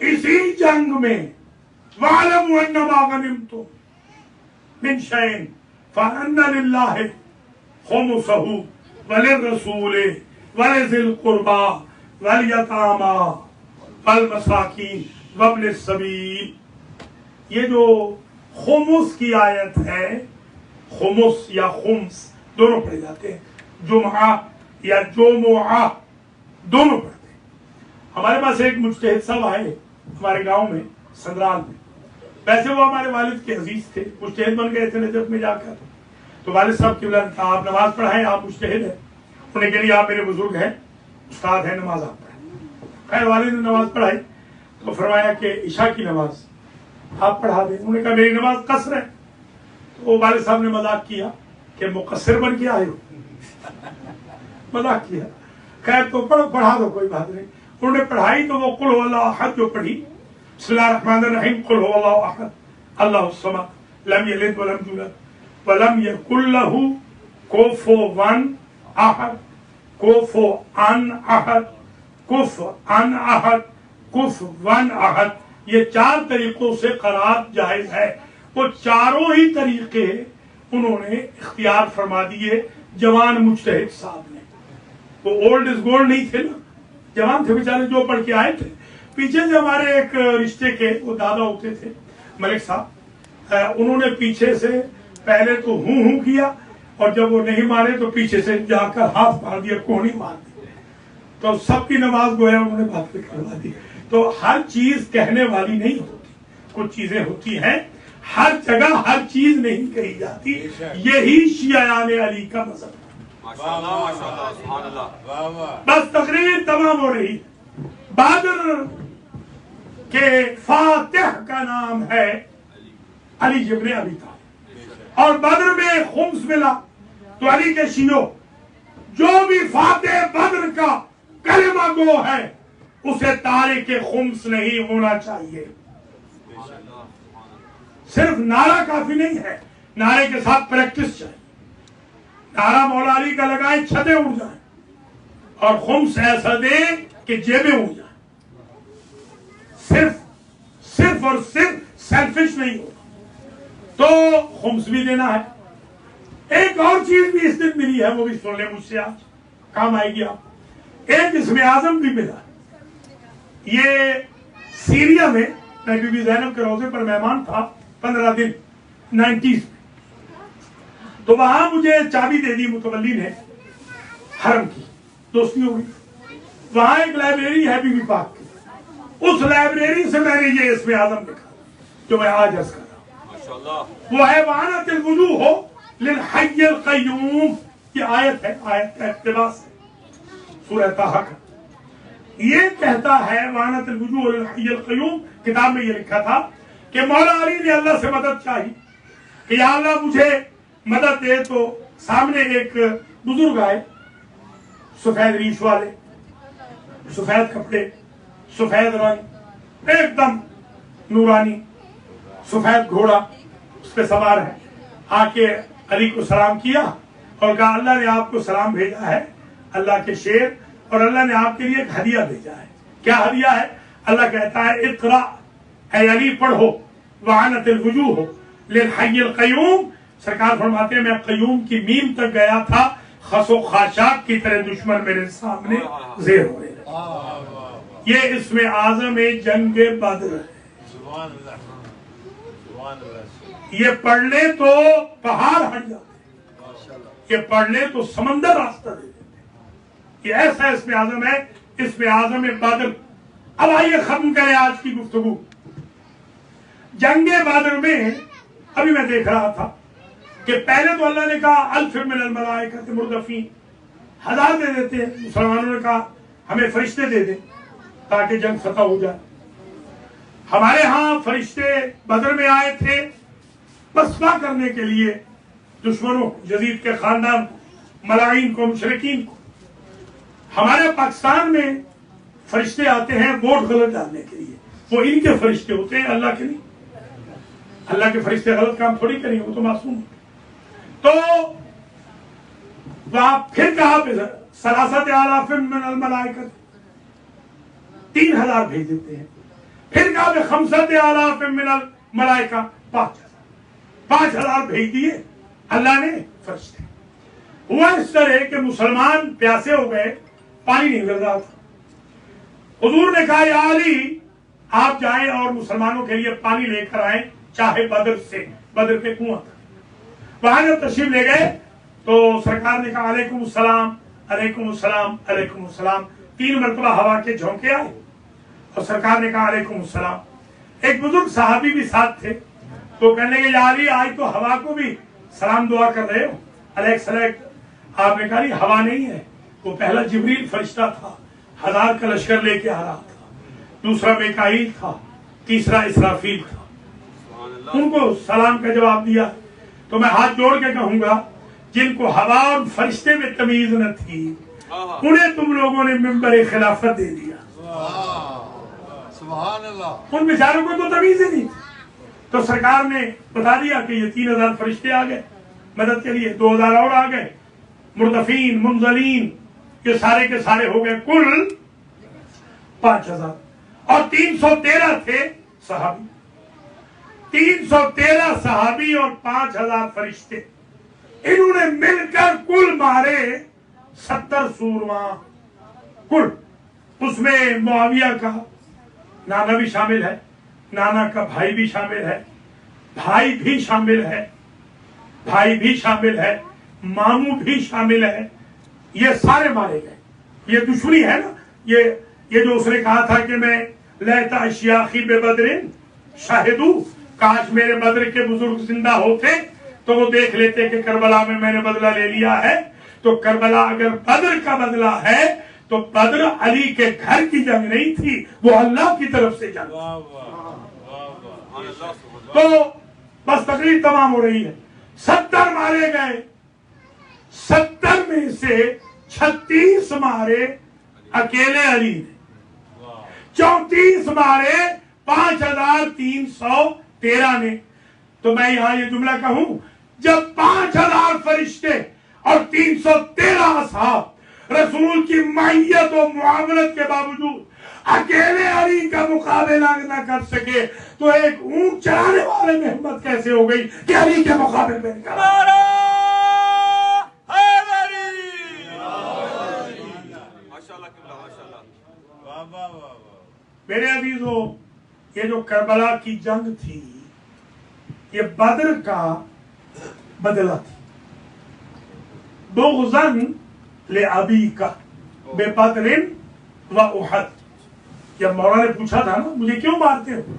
A: اسی جنگ میں وَاعْلَمُوا أَنَّمَا غَنِمْتُم مِّن شَيْءٍ فَأَنَّ لِلَّهِ خُمُسَهُ وَلِلرَّسُولِ وَلِذِي الْقُرْبَىٰ وَالْيَتَامَىٰ وَالْمَسَاكِينِ وَابْنِ السَّبِيلِ. یہ جو خمس کی آیت ہے، خمس یا خمس دونوں پڑھے جاتے ہیں، جمعہ یا جمعہ دونوں پڑھتے ہیں. ہمارے پاس ایک مجتہد صاحب آئے ہمارے گاؤں میں سندرال میں. ویسے وہ ہمارے والد کے عزیز تھے، مجتہد بن گئے تھے نجف میں جا کر. تو والد صاحب قبلہ نے کہا آپ نماز پڑھائیں، آپ مجتہد ہیں. انہوں نے کہا نہیں، آپ میرے بزرگ ہیں، استاد ہیں، نماز آپ پڑھائیں. خیر والد نے نماز پڑھائی تو فرمایا کہ عشاء کی نماز آپ پڑھا دیں. انہوں نے کہا میری نماز قصر ہے. تو والد صاحب نے مذاق کیا کہ مقصر بن کے آئے ہو، مذاق کیا. خیر تو پڑھا دو، کوئی بات نہیں. انہوں نے پڑھائی تو وہ قل هو اللہ احد جو پڑھی، بسم اللہ الرحمن الرحیم، قل هو اللہ احد اللہ الصمد لم یلد ولم یولد ولم یکن له کفوا احد، کفوا احد، کفوا احد، کفوا احد. یہ 4 طریقوں سے قرات جائز ہے. وہ چاروں ہی طریقے انہوں نے اختیار فرما دیے جوان مجتہد صاحب نے. وہ اولڈ از گولڈ نہیں تھے نا، جوان تھے بیچارے، جو پڑھ کے آئے تھے. پیچھے سے ہمارے ایک رشتے کے وہ دادا ہوتے تھے ملک صاحب، انہوں نے پیچھے سے پہلے تو ہوں کیا، اور جب وہ نہیں مارے تو پیچھے سے جا کر ہاتھ مار دیا، کوہنی مار دی. تو سب کی نماز گویا انہوں نے بات پہ کروا دی. تو ہر چیز کہنے والی نہیں ہوتی، کچھ چیزیں ہوتی ہیں ہر جگہ ہر چیز نہیں کہی جاتی. یہی شیعان علی کا مذہب ہے. بس تقریر تمام ہو رہی. بدر کے فاتح کا نام ہے علی ابن ابی طالب، اور بدر میں خمس ملا. تو علی کے شیعوں جو بھی فاتح بدر کا کلمہ گو ہے اسے تارک خمس نہیں ہونا چاہیے. صرف نعرہ کافی نہیں ہے، نعرے کے ساتھ پریکٹس چاہیے. نعرہ مولا علی کا لگائیں چھتیں اڑ جائیں، اور خمس ایسا دے کہ جیبیں ہو جائیں. صرف اور صرف سیلفش نہیں ہوگا تو خمس بھی دینا ہے. ایک اور چیز بھی اس دن ملی ہے، وہ بھی سن لیں مجھ سے، آج کام آئے گی آپ. ایک اسم اعظم بھی ملا. یہ سیریا میں بی بی زینب کے روزے پر مہمان تھا 15 دن 90s میں. تو وہاں مجھے چابی دے دی متولی نے حرم کی، دوستی ہو گئی. وہاں ایک لائبریری ہے بی بی پاک کی، اس لائبریری سے میں نے یہ اسم اعظم لکھا جو میں آج عرض کر رہا ہوں. وہ ہے وعنت الوجوہ للحی القیوم. یہ آیت ہے، آیت کا اقتباس ہے سورہ طٰہٰ کا. یہ کہتا ہے وعنت الوجوہ للحی القیوم، کتاب میں یہ لکھا تھا کہ مولا علی نے اللہ سے مدد چاہی کہ یا اللہ مجھے مدد دے. تو سامنے ایک بزرگ آئے، سفید ریش والے، سفید کپڑے، سفید رنگ، ایک دم نورانی، سفید گھوڑا اس پہ سوار ہے. آ کے علی کو سلام کیا اور کہا اللہ نے آپ کو سلام بھیجا ہے، اللہ کے شیر، اور اللہ نے آپ کے لیے ایک ہدیہ بھیجا ہے. کیا ہدیہ ہے؟ اللہ کہتا ہے اقرا، اے علی پڑھو، وعنت الوجوہ للحی القیوم. سرکار فرماتے ہیں میں قیوم کی میم تک گیا تھا، خس و خاشاک کی طرح دشمن میرے سامنے زیر ہوئے. یہ اسم اعظم جنگ بدر ہے. یہ پڑھ لے تو پہاڑ ہٹ جاتے، یہ پڑھ لے تو سمندر راستہ دے دیتے. یہ ایسا اسم اعظم ہے، اسم اعظم بدر. اب آئیے ختم کریں آج کی گفتگو. جنگ بدر میں ابھی میں دیکھ رہا تھا کہ پہلے تو اللہ نے کہا الف من الملائکۃ مردفین، 1000 دے دیتے ہیں. مسلمانوں نے کہا ہمیں فرشتے دے دیں تاکہ جنگ فتح ہو جائے. ہمارے ہاں فرشتے بدر میں آئے تھے بسوا کرنے کے لیے دشمنوں، یزید کے خاندان کو، ملاعین کو، مشرکین کو. ہمارے پاکستان میں فرشتے آتے ہیں ووٹ غلط ڈالنے کے لیے. وہ ان کے فرشتے ہوتے ہیں، اللہ کے نہیں. اللہ کے فرشتے غلط کام تھوڑی کریں، وہ تو معصوم ہیں. تو وہاں پھر کہا ثلاثۃ آلاف من الملائکۃ، 3000 بھیج دیتے ہیں. پھر کہا خمسۃ آلاف من الملائکہ، 5000 بھیج دیے اللہ نے فرشتے. ہوا اس طرح کہ مسلمان پیاسے ہو گئے، پانی نہیں مل رہا تھا. حضور نے کہا یا علی آپ جائیں اور مسلمانوں کے لیے پانی لے کر آئیں، چاہے بدر سے، بدر کے کنواں تک. وہاں جب تشریف لے گئے تو سرکار نے کہا علیکم السلام، علیکم السلام، علیکم السلام. 3 مرتبہ ہوا کے جھونکے آئے اور سرکار نے کہا علیکم السلام. ایک بزرگ صحابی بھی ساتھ تھے تو کہنے لگے یا علی آج تو ہوا کو بھی سلام دعا کر رہے ہو. علیک سلیک. آپ نے کہا نہیں ہوا نہیں ہے، وہ پہلا جبریل فرشتہ تھا، 1000 کا لشکر لے کے آ رہا تھا. دوسرا میکائیل تھا، تیسرا اسرافیل تھا. ان کو سلام کا جواب دیا. تو میں ہاتھ جوڑ کے کہوں گا جن کو ہوا اور فرشتے میں تمیز نہ تھی انہیں تم لوگوں نے منبر خلافت دے دیا.
B: سبحان اللہ.
A: ان بیچاروں کو تو تمیز ہی نہیں تھی. تو سرکار نے بتا دیا کہ یہ 3000 فرشتے آ گئے مدد کے لیے، 2000 اور آ گئے، مردفین، منزلین، یہ سارے کے سارے ہو گئے کل 5000. اور 313 تھے صحابی. 313 صحابی اور 5000 فرشتے، انہوں نے مل کر کل مارے 70 سورما کل. اس میں معاویہ کا نانا بھی شامل ہے، نانا کا بھائی بھی شامل ہے، بھائی بھی شامل ہے، بھائی بھی شامل ہے، ماموں بھی شامل ہے. یہ سارے مارے گئے. یہ دشمنی ہے نا، یہ جو اس نے کہا تھا کہ میں لیتا اشیاخی بے بدرین شاہدو، کاش میرے بدر کے بزرگ زندہ ہوتے تو وہ دیکھ لیتے کہ کربلا میں نے بدلہ لے لیا ہے. تو کربلا اگر بدر کا بدلہ ہے تو بدر علی کے گھر کی جنگ نہیں تھی، وہ اللہ کی طرف سے جنگ. تو بس تقریر تمام ہو رہی ہے. 70 مارے گئے، 70 میں سے 36 مارے اکیلے علی نے، 34 مارے 5313 نے. تو میں یہاں یہ جملہ کہوں، جب 5000 فرشتے اور 313 اصحاب رسول کی معیت و معاملت کے باوجود اکیلے علی کا مقابلہ نہ کر سکے تو ایک اونٹ چلانے والے میں ہمت کیسے ہو گئی کہ علی کے مقابلے میں نکالا؟ میرے عزیزو، یہ جو کربلا کی جنگ تھی یہ بدر کا بدلہ تھی. بغضاً لأبیک ببدر و احد. جب مولا نے پوچھا تھا نا مجھے کیوں مارتے ہو،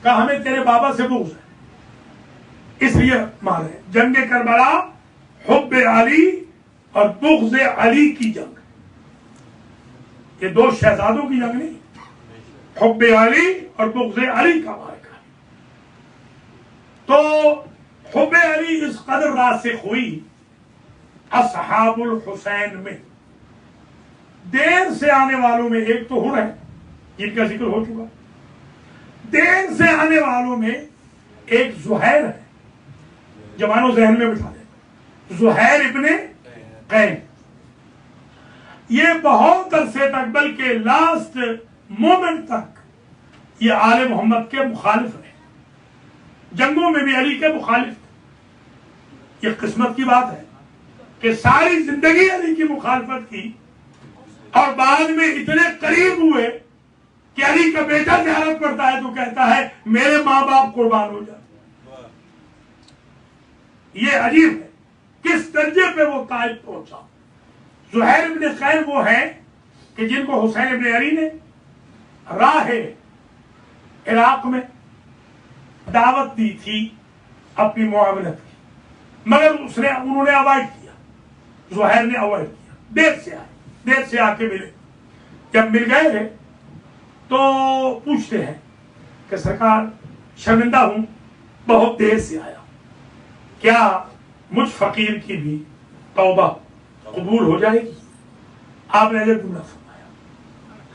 A: کہا ہمیں تیرے بابا سے بغض ہے اس لیے مارے. جنگ کربلا حب علی اور بغض علی کی جنگ، یہ دو شہزادوں کی جنگ نہیں، حب علی اور بغض علی کا معرکہ. تو حب علی اس قدر راسخ ہوئی اصحاب الحسین میں. دیر سے آنے والوں میں ایک تو ہن ہے جن کا ذکر ہو چکا، دیر سے آنے والوں میں ایک زہیر ہے، جوانوں ذہن میں بٹھا دیں، زہیر ابن قین. یہ بہت عرصے تک بلکہ لاسٹ مومنٹ تک یہ آل محمد کے مخالف رہے، جنگوں میں بھی علی کے مخالف تھے. یہ قسمت کی بات ہے کہ ساری زندگی علی کی مخالفت کی اور بعد میں اتنے قریب ہوئے کہ علی کا بیٹا زیارت کرتا ہے تو کہتا ہے میرے ماں باپ قربان ہو جائے. یہ عجیب ہے کس درجے پہ وہ قائد پہنچا. زہیر ابن قین وہ ہے کہ جن کو حسین ابن علی نے راہ عراق میں دعوت دی تھی اپنی معاونت کی، مگر انہوں نے اوائڈ کیا، زہیر نے اوائڈ کیا. دیر سے آ کے ملے. جب مل گئے تو پوچھتے ہیں کہ سرکار شرمندہ ہوں، بہت دیر سے آیا، کیا مجھ فقیر کی بھی توبہ قبول ہو جائے گی؟ آپ نے جب جملہ فرمایا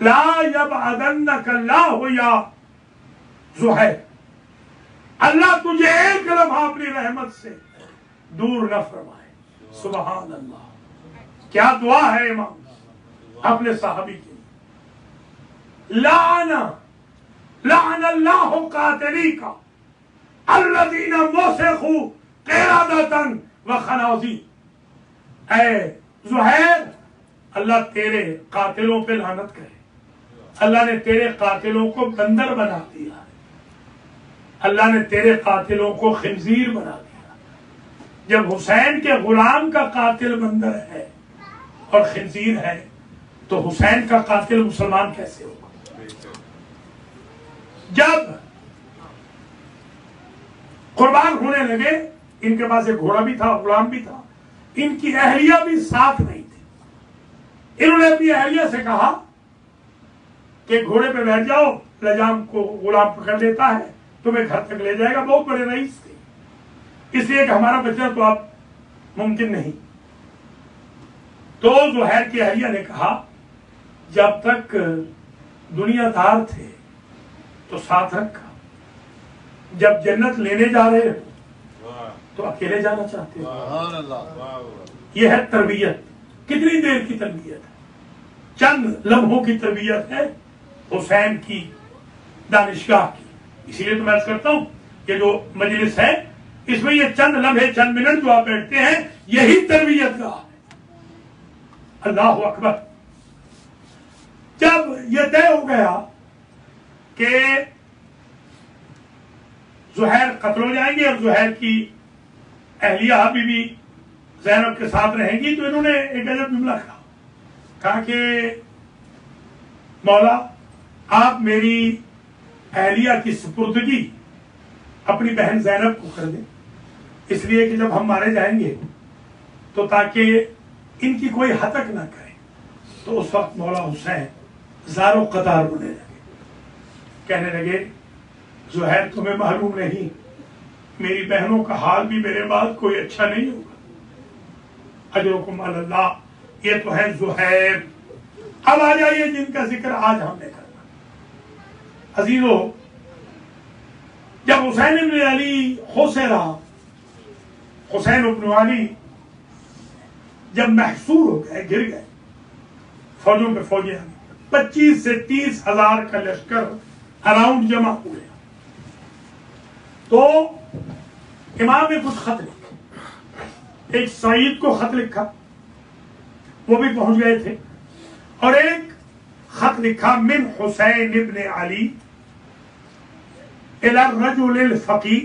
A: لا یبعدنک اللہ یا زہیر، اللہ تجھے ایک لمحہ اپنی رحمت سے دور نہ فرمائے. سبحان اللہ، کیا دعا ہے امام اپنے صحابی کی. لعن اللہ قاتلیک الذین مسخوا قردۃ وخنازیر. اے زہیر، اللہ تیرے قاتلوں پہ لعنت کرے، اللہ نے تیرے قاتلوں کو بندر بنا دیا، اللہ نے تیرے قاتلوں کو خنزیر بنا دیا. جب حسین کے غلام کا قاتل بندر ہے اور خنزیر ہے تو حسین کا قاتل مسلمان کیسے ہوگا؟ جب قربان ہونے لگے، ان کے پاس ایک گھوڑا بھی تھا، غلام بھی تھا، ان کی اہلیہ بھی ساتھ نہیں تھی. انہوں نے اپنی اہلیہ سے کہا کہ گھوڑے پہ بیٹھ جاؤ، لجام کو غلام پکڑ لیتا ہے، تمہیں گھر تک لے جائے گا. بہت بڑے رئیس تھے، اس لیے کہ ہمارا بچہ تو اب ممکن نہیں. تو زہیر کی اہلیہ نے کہا جب تک دنیا دار تھے تو ساتھ رکھا، جب جنت لینے جا رہے ہو تو اکیلے جانا چاہتے ہو. یہ ہے تربیت. کتنی دیر کی تربیت ہے؟ چند لمحوں کی تربیت ہے حسین کی دانشگاہ کی. اسی لیے تو میں کرتا ہوں کہ جو مجلس ہے اس میں یہ چند لمحے، چند منٹ جو آپ بیٹھتے ہیں، یہی تربیت کا ہے. اللہ اکبر. جب یہ طے ہو گیا کہ زہیر قتل ہو جائیں گے اور زہیر کی اہلیہ بی بی زینب کے ساتھ رہیں گی، تو انہوں نے ایک عجب جملہ کہا کہ مولا آپ میری اہلیہ کی سپردگی اپنی بہن زینب کو کر دیں، اس لیے کہ جب ہم مارے جائیں گے تو تاکہ ان کی کوئی ہتک نہ کرے. تو اس وقت مولا حسین زار و قطار ہونے لگے، کہنے لگے زہیر تمہیں معلوم نہیں، میری بہنوں کا حال بھی میرے بعد کوئی اچھا نہیں ہوگا. اجرکم علی اللہ. یہ تو ہے زہیر. اب آ جائیے جن کا ذکر آج ہم نے کرنا. عزیزو، جب حسین ابن علی خوسے رہا، حسین ابن علی جب محصور ہو گئے، گر گئے، فوجوں پہ فوجیں 25 سے 30 ہزار کا لشکر اراؤنڈ جمع ہوئے. تو امام نے کچھ خط لکھے. ایک سعید کو خط لکھا، وہ بھی پہنچ گئے تھے، اور ایک خط لکھا من حسین ابن علی الى الرجل الفقی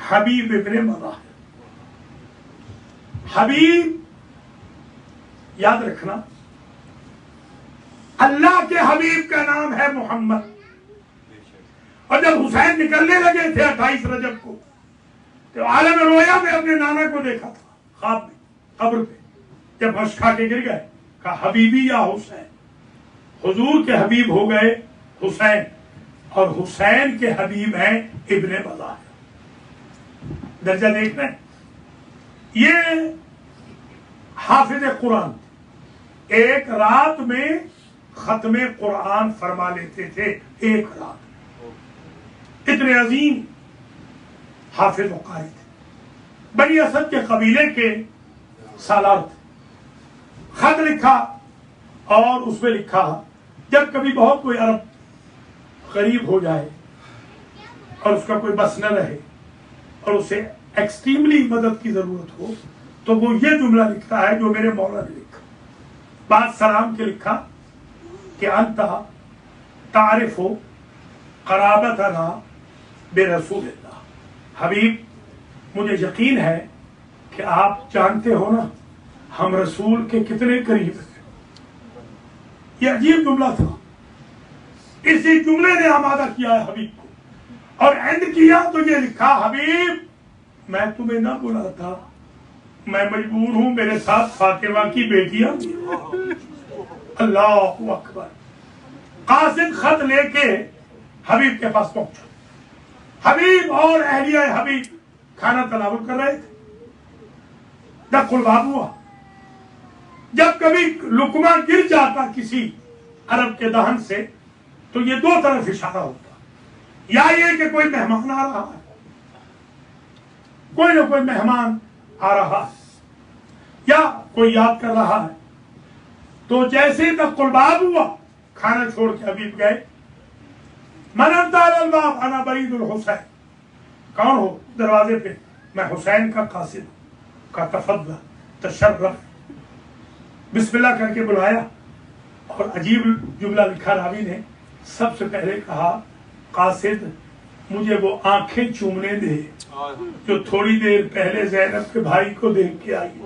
A: حبیب ابن مظاہر. حبیب یاد رکھنا، اللہ کے حبیب کا نام ہے محمد. اور جب حسین نکلنے لگے تھے 28 رجب کو، تو عالم رویا میں اپنے نانا کو دیکھا تھا خواب میں قبر پہ. جب بھش کھا کے گر گئے کہا حبیبی یا حسین. حضور کے حبیب ہو گئے حسین، اور حسین کے حبیب ہیں ابن مظاہر. درجہ دیکھ رہے ہیں. یہ حافظ قرآن ایک رات میں ختم قرآن فرما لیتے تھے. ایک رات اتنے عظیم حافظ و قاری تھے. بنی اسد کے قبیلے کے سالار تھے. خط لکھا اور اس میں لکھا جب کبھی بہت کوئی عرب غریب ہو جائے اور اس کا کوئی بس نہ رہے اور اسے ایکسٹریملی مدد کی ضرورت ہو تو وہ یہ جملہ لکھتا ہے جو میرے مولا نے لکھا. بعد سلام کے لکھا کہ انت تعرف قرابتنا برسول اللہ. حبیب مجھے یقین ہے کہ آپ جانتے ہو نا ہم رسول کے کتنے قریب ہیں. یہ عجیب جملہ تھا. اسی جملے نے آمادہ کیا ہے حبیب کو، اور اینڈ کیا تو یہ لکھا حبیب میں تمہیں نہ بلاتا، میں مجبور ہوں، میرے ساتھ فاطمہ کی بیٹیاں. اللہ اکبر. قاصد خط لے کے حبیب کے پاس پہنچا. حبیب اور اہلیہ حبیب کھانا تناول کر رہے تھے. دق الباب ہوا. جب کبھی لقمہ گر جاتا کسی عرب کے دہن سے تو یہ دو طرف اشارہ ہوتا، یا یہ کہ کوئی مہمان آ رہا ہے، کوئی نہ کوئی مہمان آ رہا ہے، یا کوئی یاد کر رہا ہے. تو جیسے دق الباب ہوا کھانا چھوڑ کے حبیب گئے. من انت علی الباب انا برید الحسین. کون ہو دروازے پہ؟ میں حسین کا قاصد ہوں. کا تفضل تشرف. بسم اللہ کر کے بلایا اور عجیب جملہ لکھا راوی نے. سب سے پہلے کہا قاصد مجھے وہ آنکھیں چومنے دے جو تھوڑی دیر پہلے زینب کے بھائی کو دیکھ کے آئی.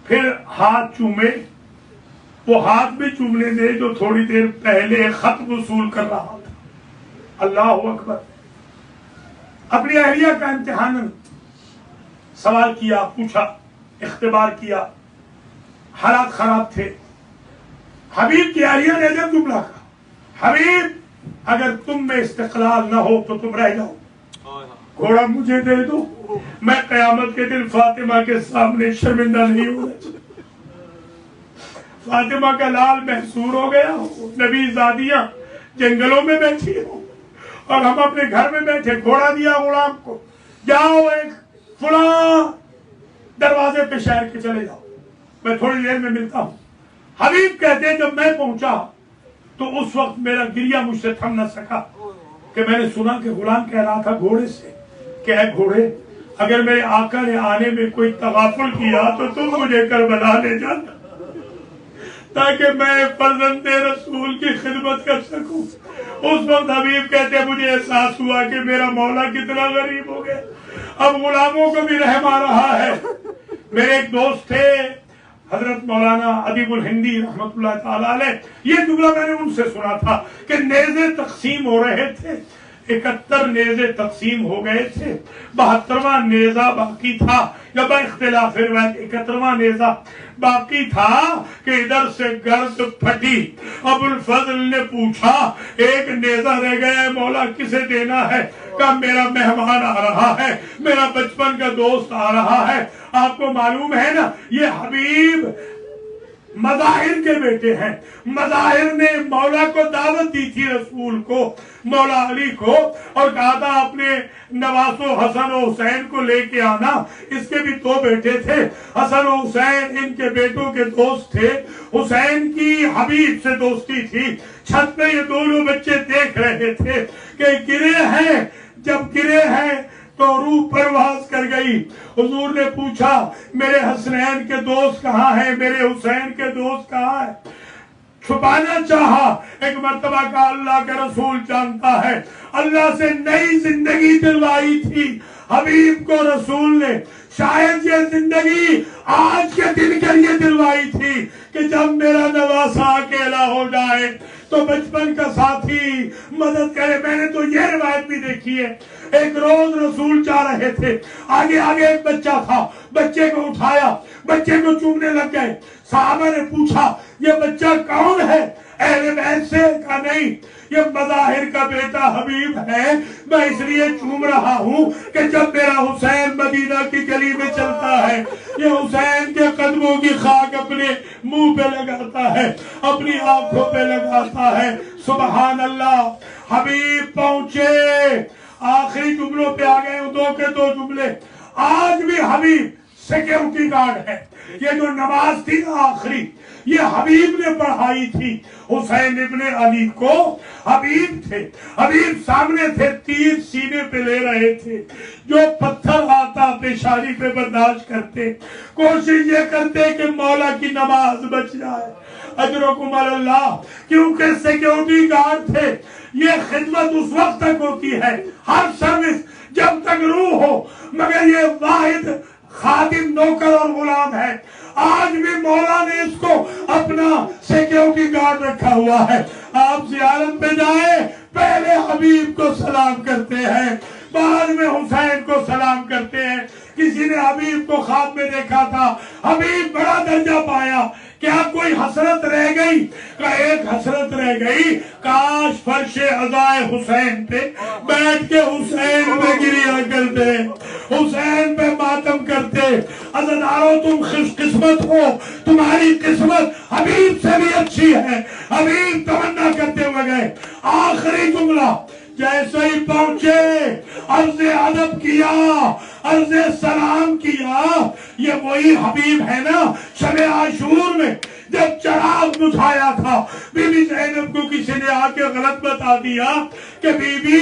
A: پھر ہاتھ چومے، وہ ہاتھ بھی چومنے دے جو تھوڑی دیر پہلے خط وصول کر رہا تھا. اللہ اکبر. اپنی اہلیہ کا امتحان سوال کیا، پوچھا، اختبار کیا. حالات خراب تھے. حبیب کی اہلیہ نے جب جملہ کہا حبیب اگر تم میں استقلال نہ ہو تو تم رہ جاؤ، گھوڑا مجھے دے دو، میں قیامت کے دن فاطمہ کے سامنے شرمندہ نہیں ہونا چاہتا. فاطمہ کا لال محصور ہو گیا ہو، نبی زادیاں جنگلوں میں بیٹھی ہو اور ہم اپنے گھر میں بیٹھے. گھوڑا دیا غلام کو، جاؤ ایک فلاں دروازے پہ شہر کے چلے جاؤ، میں تھوڑی دیر میں ملتا ہوں. حبیب کہتے ہیں جب میں پہنچا تو اس وقت میرا گریہ مجھ سے تھم نہ سکا کہ میں نے سنا کہ غلام کہہ رہا تھا گھوڑے سے کہ اے گھوڑے اگر میرے آقا نے آنے میں کوئی تغافل کیا تو تم مجھے کربلا لے جانا تاکہ میں فرزند رسول کی خدمت کر سکوں. اس وقت حبیب کہتے ہیں مجھے احساس ہوا کہ میرا مولا کتنا غریب ہو گیا، اب غلاموں کو بھی رحم آ رہا ہے. میرے ایک دوست تھے حضرت مولانا ادیب الہندی رحمت اللہ تعالی علیہ. یہ جملہ میں نے ان سے سنا تھا کہ نیزے تقسیم ہو رہے تھے، 71 نیزے تقسیم ہو گئے تھے، 72واں نیزہ باقی تھا، یا با اختلاف روایت 71واں نیزہ باقی تھا کہ ادھر سے گرد پھٹی. ابو الفضل نے پوچھا ایک نیزہ رہ گیا ہے مولا کسے دینا ہے؟ کہا میرا مہمان آ رہا ہے، میرا بچپن کا دوست آ رہا ہے. آپ کو معلوم ہے نا یہ حبیب مظاہر کے بیٹے ہیں. مظاہر نے مولا کو دعوت دی تھی رسول کو, مولا علی کو, اور کہا تھا اپنے نواسوں حسن و حسین کو لے کے آنا. اس کے بھی 2 بیٹے تھے, حسن و حسین ان کے بیٹوں کے دوست تھے. حسین کی حبیب سے دوستی تھی. چھت پہ یہ دونوں بچے دیکھ رہے تھے کہ گرے ہیں. جب گرے ہیں تو روح پرواز کر گئی. حضور نے پوچھا میرے حسنین کے دوست کہاں ہیں, میرے حسین کے دوست کہاں ہیں؟ چھپانا چاہا. ایک مرتبہ کا اللہ کا رسول جانتا ہے, اللہ سے نئی زندگی دلوائی تھی حبیب کو رسول نے. شاید یہ زندگی آج کے دن کے لیے دلوائی تھی کہ جب میرا نواسا اکیلا ہو جائے تو بچپن کا ساتھی مدد کرے. میں نے تو یہ روایت بھی دیکھی ہے, ایک روز رسول جا رہے تھے, آگے آگے ایک بچہ تھا, بچے کو اٹھایا, بچے کو چومنے لگ گئے. صحابہ نے پوچھا یہ بچہ کون ہے؟ اہل بیت سے؟ کہا نہیں, یہ مظاہر کا بیٹا حبیب ہے, میں اس لیے چوم رہا ہوں کہ جب میرا حسین مدینہ کی گلی میں چلتا ہے یہ حسین کے قدموں کی خاک اپنے منہ پہ لگاتا ہے, اپنی آنکھوں پہ لگاتا ہے. سبحان اللہ. حبیب پہنچے, آخری جملوں پہ آ گئے, 2 کے 2 جملے. آج بھی حبیب سیکیورٹی گارڈ ہے. یہ جو نماز تھی نا آخری, یہ حبیب نے پڑھائی تھی. حسین ابن علی کو حبیب تھے, حبیب سامنے تھے, تیر سینے پہ لے رہے تھے. جو پتھر آتا پیشانی پہ برداشت کرتے, کوشش یہ کرتے کہ مولا کی نماز بچ جائے. اجرکم اللہ. کیونکہ سیکیورٹی گارڈ تھے. یہ خدمت اس وقت تک ہوتی ہے, ہر سروس جب تک روح ہو, مگر یہ واحد خادم, نوکر اور غلام ہے. آج بھی مولا نے اس کو اپنا سیکیورٹی گارڈ رکھا ہوا ہے. آپ زیارت پہ جائیں, پہلے حبیب کو سلام کرتے ہیں, بعد میں حسین کو سلام کرتے ہیں. کسی نے حبیب کو خواب میں دیکھا تھا, حبیب بڑا درجہ پایا, کیا کوئی حسرت رہ گئی؟ کہ ایک حسرت رہ گئی, کاش فرش عزائے حسین پہ بیٹھ کے حسین پہ گریا کرتے, حسین پہ ماتم کرتے. عزادارو تم خوش قسمت ہو, تمہاری قسمت حبیب سے بھی اچھی ہے. حبیب تمنا کرتے ہوئے گئے. آخری جملہ جیسے ہی پہنچے, عرض ادب کیا, عرض سلام کیا. یہ وہی حبیب ہے نا شب عاشور میں جب چراغ بجھایا تھا, بی بی زینب کو کسی نے آ کے غلط بتا دیا کہ بی بی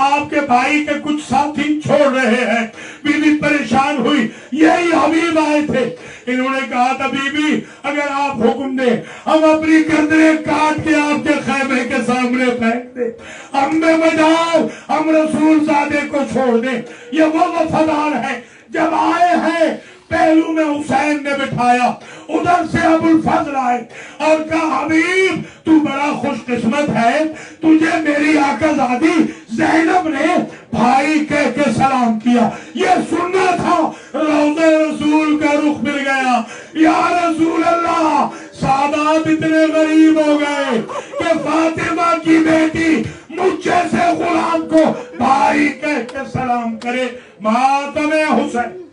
A: آپ کے بھائی کے کچھ ساتھی چھوڑ رہے ہیں. بی بی پریشان ہوئی, یہی حبیب آئے تھے. انہوں نے کہا تھا بی بی اگر آپ حکم دیں ہم اپنی گردنیں کاٹ کے آپ کے خیمے کے سامنے پھینک دیں, ہم بے مجال ہم رسول زادے کو چھوڑ دیں. یہ وہ وفادار ہے. جب آئے ہیں پہلو میں حسین نے بٹھایا, ادھر سے ابو الفضل آئے اور کہا حبیب تو بڑا خوش قسمت ہے, تجھے میری آقا زادی زینب نے بھائی کہہ کے سلام کیا. یہ سننا تھا, روضہ رسول کا رخ مل گیا. یا رسول اللہ, سادات اتنے غریب ہو گئے کہ فاطمہ کی بیٹی مجھ جیسے غلام کو بھائی کہہ کے سلام کرے. ماتم حسین.